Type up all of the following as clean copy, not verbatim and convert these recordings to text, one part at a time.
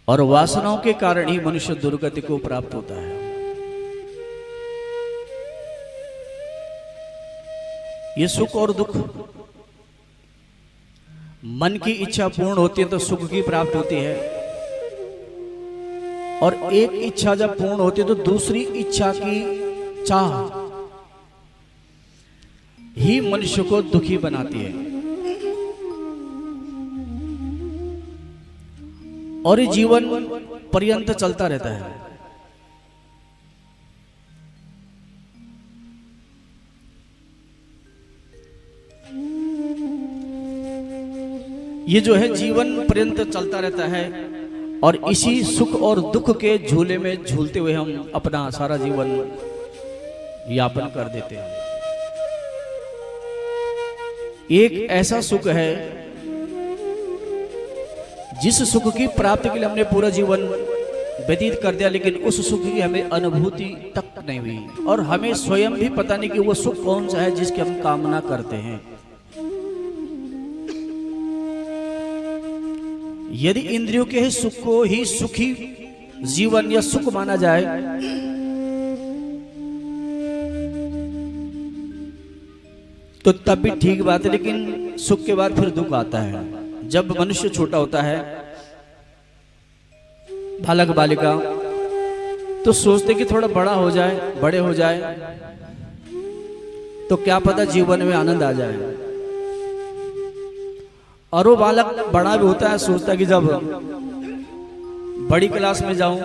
और वासनाओं के कारण ही मनुष्य दुर्गति को प्राप्त होता है। ये सुख और दुख, मन की इच्छा पूर्ण होती है तो सुख की प्राप्ति होती है, और एक इच्छा जब पूर्ण होती है तो दूसरी इच्छा की चाह ही मनुष्य को दुखी बनाती है। और ये जीवन पर्यंत चलता रहता है। ये जो है जीवन पर्यंत चलता रहता है, और इसी सुख और दुख के झूले में झूलते हुए हम अपना सारा जीवन यापन कर देते हैं। एक ऐसा सुख है जिस सुख की प्राप्ति के लिए हमने पूरा जीवन व्यतीत कर दिया, लेकिन उस सुख की हमें अनुभूति तक नहीं हुई, और हमें स्वयं भी पता नहीं कि वो सुख कौन सा है जिसकी हम कामना करते हैं। यदि इंद्रियों के सुख को ही सुखी जीवन या सुख माना जाए तो तब भी ठीक बात है, लेकिन सुख के बाद फिर दुख आता है। जब मनुष्य छोटा होता है, बालक बालिका, तो सोचते कि थोड़ा बड़ा हो जाए, बड़े हो जाए तो क्या पता जीवन में आनंद आ जाए। और वो बालक बड़ा भी होता है, सोचता है कि जब बड़ी क्लास में जाऊं,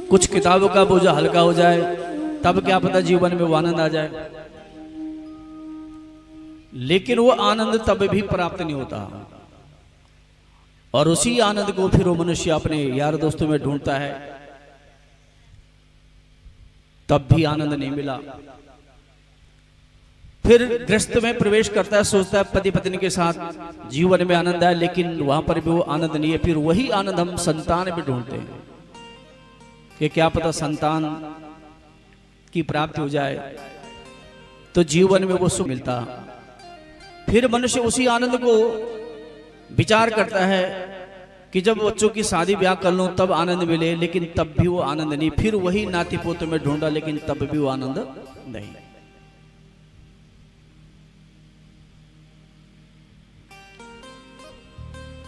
कुछ किताबों का बोझ हल्का हो जाए, तब क्या पता जीवन में वो आनंद आ जाए। लेकिन वो आनंद तब भी प्राप्त नहीं होता, और उसी आनंद को फिर वो मनुष्य अपने यार दोस्तों में ढूंढता है, तब भी आनंद नहीं मिला। फिर गृहस्थ में प्रवेश करता है, सोचता है पति पत्नी के साथ जीवन में आनंद आए, लेकिन वहां पर भी वो आनंद नहीं है। फिर वही आनंद हम संतान में ढूंढते हैं कि क्या पता संतान की प्राप्ति हो जाए तो जीवन में वो सुख मिलता। फिर मनुष्य उसी आनंद को विचार करता है कि जब बच्चों की शादी ब्याह कर लूं तब आनंद मिले, लेकिन तब भी वो आनंद नहीं। फिर वही नाती पोतों में ढूंढा, लेकिन तब भी वो आनंद नहीं।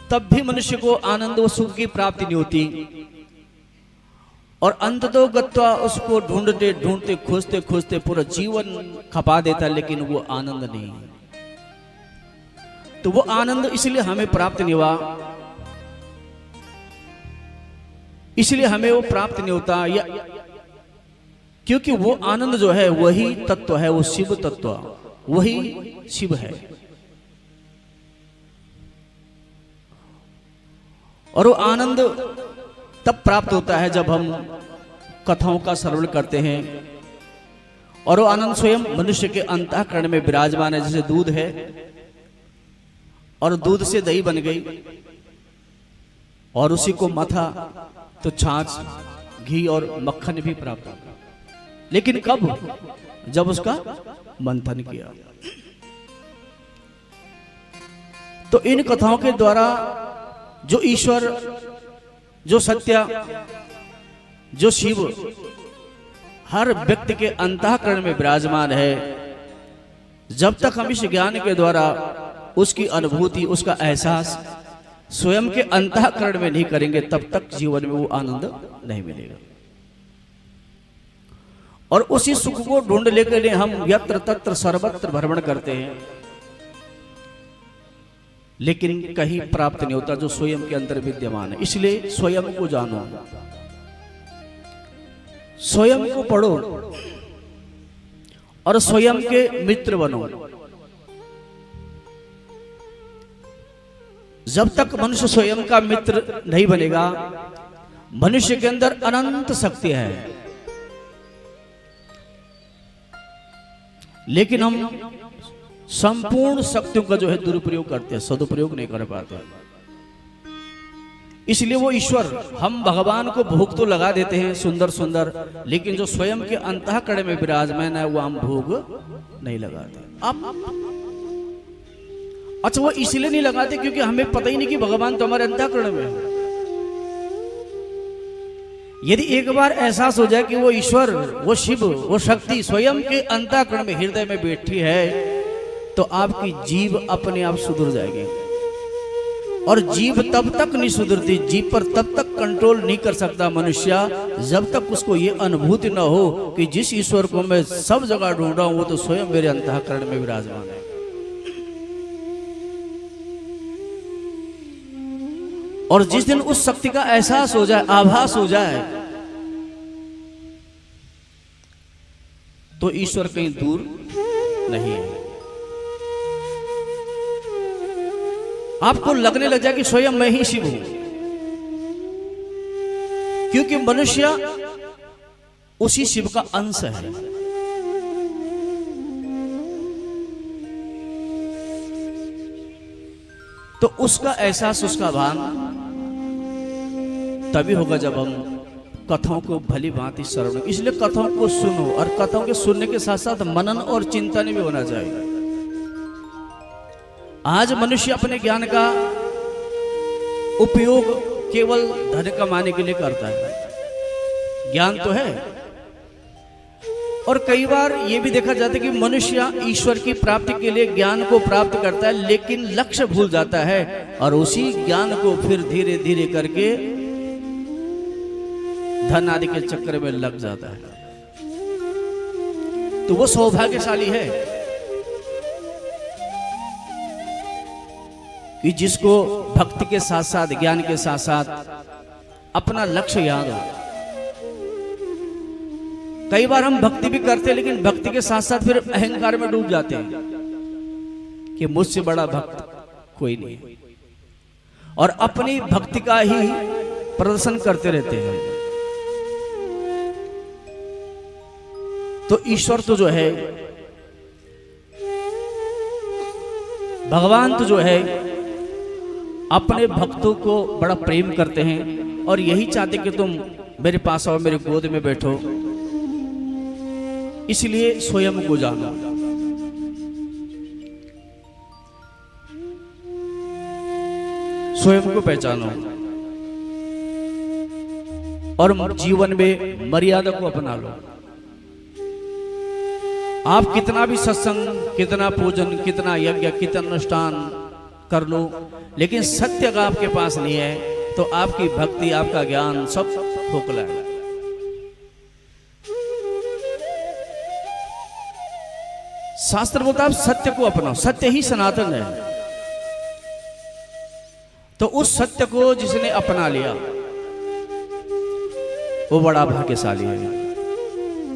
तब भी मनुष्य को आनंद व सुख की प्राप्ति नहीं होती, और अंततो गत्वा उसको ढूंढते ढूंढते खोजते खोजते पूरा जीवन खपा देता, लेकिन वो आनंद नहीं। तो वो आनंद इसलिए हमें प्राप्त नहीं हुआ, इसलिए हमें वो प्राप्त नहीं होता, या क्योंकि वो आनंद जो है वही तत्व है, वो शिव तत्व, वही शिव है। और वो आनंद तब प्राप्त होता है जब हम कथाओं का श्रवण करते हैं, और वो आनंद स्वयं मनुष्य के अंतःकरण में विराजमान है। जैसे दूध है और दूध से दही बन गई, और उसी को मथा तो छाछ, घी और मक्खन भी प्राप्त होगा, लेकिन कब? जब उसका मंथन किया। तो इन कथाओं के द्वारा जो ईश्वर, जो सत्य, जो शिव हर व्यक्ति के अंतःकरण में विराजमान है, जब तक हम इस ज्ञान के द्वारा उसकी अनुभूति, उसका एहसास स्वयं के अंतःकरण में नहीं करेंगे, तब तक जीवन में वो आनंद नहीं मिलेगा। और उसी सुख को ढूंढ लेकर हम यत्र तत्र सर्वत्र भ्रमण करते हैं, लेकिन कहीं प्राप्त नहीं होता जो स्वयं के अंदर विद्यमान है। इसलिए स्वयं को जानो, स्वयं को पढ़ो और स्वयं के मित्र बनो। जब तक मनुष्य स्वयं का मित्र नहीं बनेगा, मनुष्य के अंदर अनंत शक्ति है, लेकिन हम संपूर्ण शक्तियों का जो है दुरुपयोग करते हैं, सदुपयोग नहीं कर पाते। इसलिए वो ईश्वर, हम भगवान को भोग तो लगा देते हैं सुंदर सुंदर, लेकिन जो स्वयं के अंतःकरण में विराजमान है वो हम भोग नहीं लगाते। अब अच्छा, वो इसलिए नहीं लगाते क्योंकि हमें पता ही नहीं कि भगवान तो हमारे अंतःकरण में है। यदि एक बार एहसास हो जाए कि वो ईश्वर, वो शिव, वो शक्ति स्वयं के अंतःकरण में, हृदय में बैठी है, तो आपकी जीभ अपने आप सुधर जाएगी। और जीभ तब तक नहीं सुधरती, जीभ पर तब तक कंट्रोल नहीं कर सकता मनुष्य जब तक उसको ये अनुभूति न हो कि जिस ईश्वर को मैं सब जगह ढूंढ रहा हूं वो तो स्वयं मेरे अंतःकरण में विराजमान है। और जिस दिन उस शक्ति का एहसास हो जाए, आभास हो जाए, तो ईश्वर कहीं दूर नहीं है। आपको लगने लग जाए कि स्वयं मैं ही शिव हूं, क्योंकि मनुष्य उसी शिव का अंश है। तो उसका एहसास, उसका भान तभी होगा जब हम कथाओं को भली भांति श्रवण, इसलिए कथाओं को सुनो, और कथाओं के सुनने के साथ साथ मनन और चिंतन भी होना चाहिए। आज मनुष्य अपने ज्ञान का उपयोग केवल धन कमाने के लिए करता है। ज्ञान तो है, और कई बार ये भी देखा जाता है कि मनुष्य ईश्वर की प्राप्ति के लिए ज्ञान को प्राप्त करता है, लेकिन लक्ष्य भूल जाता है और उसी ज्ञान को फिर धीरे धीरे करके धन आदि के चक्कर में लग जाता है। तो वो सौभाग्यशाली है कि जिसको भक्ति के साथ साथ, ज्ञान के साथ साथ अपना लक्ष्य याद हो। कई बार हम भक्ति भी करते हैं, लेकिन भक्ति के साथ साथ फिर अहंकार में डूब जाते हैं कि मुझसे बड़ा भक्त कोई नहीं, और अपनी भक्ति का ही प्रदर्शन करते रहते हैं। तो ईश्वर तो जो है, भगवान तो जो है, अपने भक्तों को बड़ा प्रेम करते हैं और यही चाहते कि तुम मेरे पास आओ, मेरे गोद में बैठो। इसलिए स्वयं को जानो, स्वयं को पहचानो और जीवन में मर्यादा को अपना लो। आप कितना भी सत्संग, कितना पूजन, कितना यज्ञ, कितना अनुष्ठान कर लो, लेकिन सत्य अगर आपके पास नहीं है तो आपकी भक्ति, आपका ज्ञान सब खोखला है। शास्त्र बोलता है सत्य को अपनाओ, सत्य ही सनातन है। तो उस सत्य को जिसने अपना लिया वो बड़ा भाग्यशाली है।